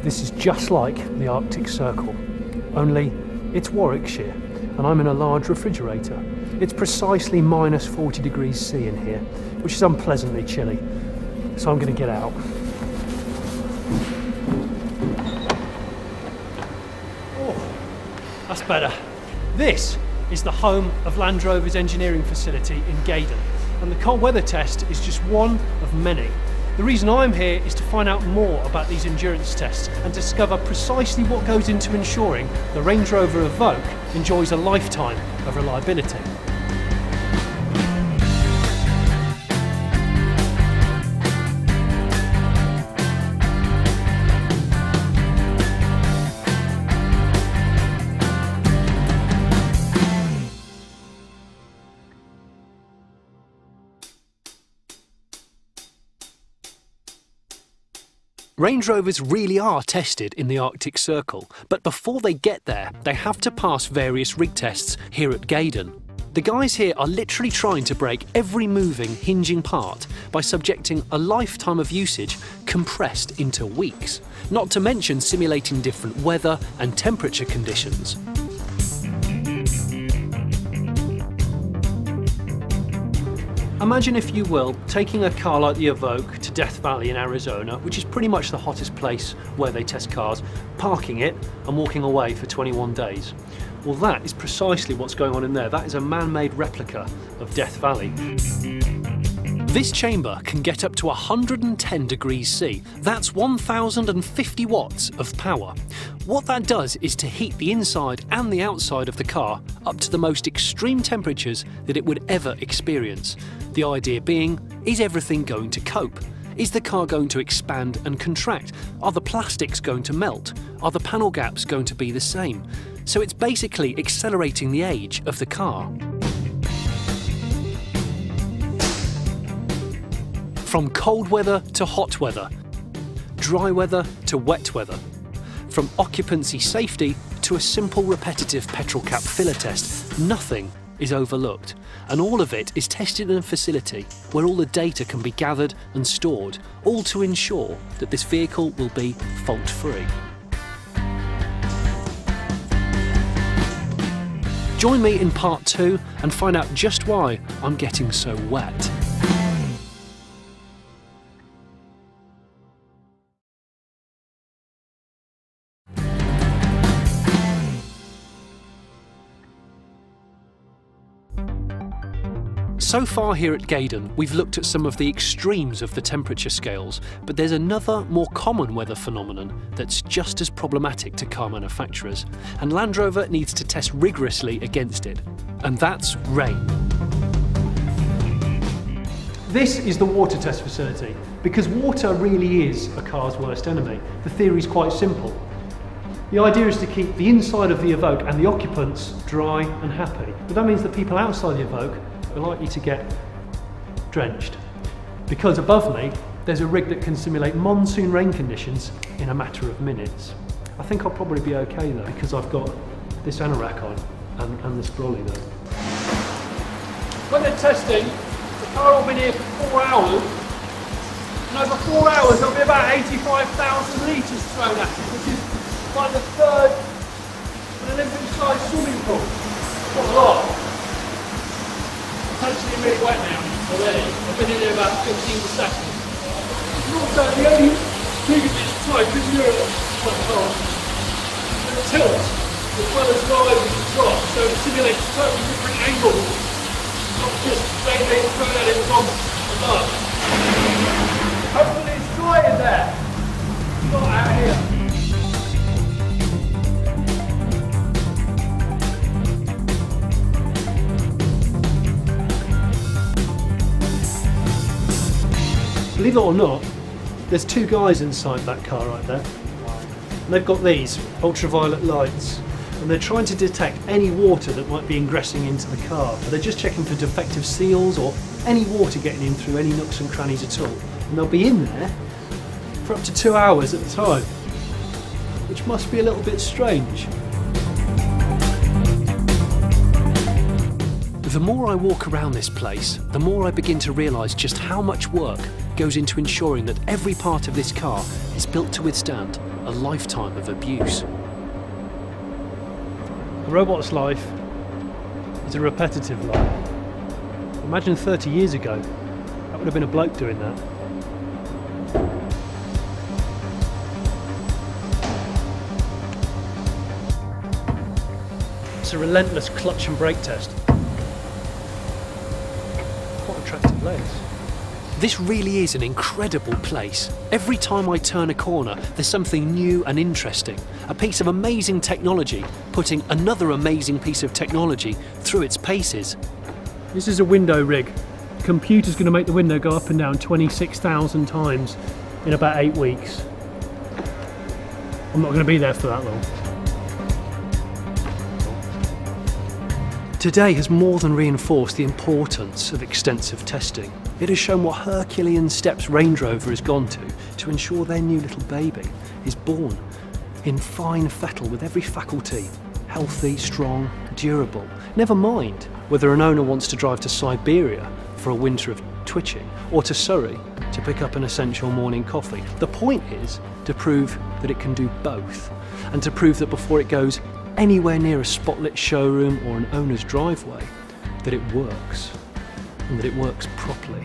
This is just like the Arctic Circle, only it's Warwickshire, and I'm in a large refrigerator. It's precisely minus 40 degrees C in here, which is unpleasantly chilly, so I'm going to get out. Oh, that's better. This is the home of Land Rover's engineering facility in Gaydon, and the cold weather test is just one of many. The reason I'm here is to find out more about these endurance tests and discover precisely what goes into ensuring the Range Rover Evoque enjoys a lifetime of reliability. Range Rovers really are tested in the Arctic Circle, but before they get there, they have to pass various rig tests here at Gaydon. The guys here are literally trying to break every moving, hinging part by subjecting a lifetime of usage compressed into weeks, not to mention simulating different weather and temperature conditions. Imagine, if you will, taking a car like the Evoque to Death Valley in Arizona, which is pretty much the hottest place where they test cars, parking it and walking away for 21 days. Well, that is precisely what's going on in there. That is a man-made replica of Death Valley. This chamber can get up to 110 degrees C. That's 1050 watts of power. What that does is to heat the inside and the outside of the car up to the most extreme temperatures that it would ever experience. The idea being, is everything going to cope? Is the car going to expand and contract? Are the plastics going to melt? Are the panel gaps going to be the same? So it's basically accelerating the age of the car. From cold weather to hot weather, dry weather to wet weather, from occupancy safety to a simple repetitive petrol cap filler test, nothing is overlooked. And all of it is tested in a facility where all the data can be gathered and stored, all to ensure that this vehicle will be fault-free. Join me in part 2 and find out just why I'm getting so wet. So far here at Gaydon, we've looked at some of the extremes of the temperature scales, but there's another, more common weather phenomenon that's just as problematic to car manufacturers, and Land Rover needs to test rigorously against it, and that's rain. This is the water test facility, because water really is a car's worst enemy. The theory is quite simple. The idea is to keep the inside of the Evoque and the occupants dry and happy, but that means the people outside the Evoque are likely to get drenched, because above me there's a rig that can simulate monsoon rain conditions in a matter of minutes. I think I'll probably be okay though, because I've got this anorak on and this brolly though. When they're testing, the car will be here for 4 hours, and over 4 hours there'll be about 85,000 litres thrown at it, which is like the third of an Olympic-sized swimming pool. Not a lot. It's actually really wet now already. I've been in there about 15 seconds. Also, the only thing of this type in Europe the tilt, as well as rise and drop, so it simulates totally different angles, not just straight being thrown at it from above. Hopefully it's dry in there, not out here. Believe it or not, there's 2 guys inside that car right there. And they've got these ultraviolet lights, and they're trying to detect any water that might be ingressing into the car. They're just checking for defective seals or any water getting in through any nooks and crannies at all. And they'll be in there for up to 2 hours at a time, which must be a little bit strange. The more I walk around this place, the more I begin to realise just how much work goes into ensuring that every part of this car is built to withstand a lifetime of abuse. A robot's life is a repetitive life. Imagine 30 years ago, that would have been a bloke doing that. It's a relentless clutch and brake test. Quite attractive legs. This really is an incredible place. Every time I turn a corner, there's something new and interesting. A piece of amazing technology, putting another amazing piece of technology through its paces. This is a window rig. The computer's going to make the window go up and down 26,000 times in about 8 weeks. I'm not going to be there for that long. Today has more than reinforced the importance of extensive testing. It has shown what Herculean steps Range Rover has gone to ensure their new little baby is born in fine fettle with every faculty, healthy, strong, durable. Never mind whether an owner wants to drive to Siberia for a winter of twitching or to Surrey to pick up an essential morning coffee. The point is to prove that it can do both, and to prove that before it goes anywhere near a spotlit showroom or an owner's driveway, that it works, and that it works properly.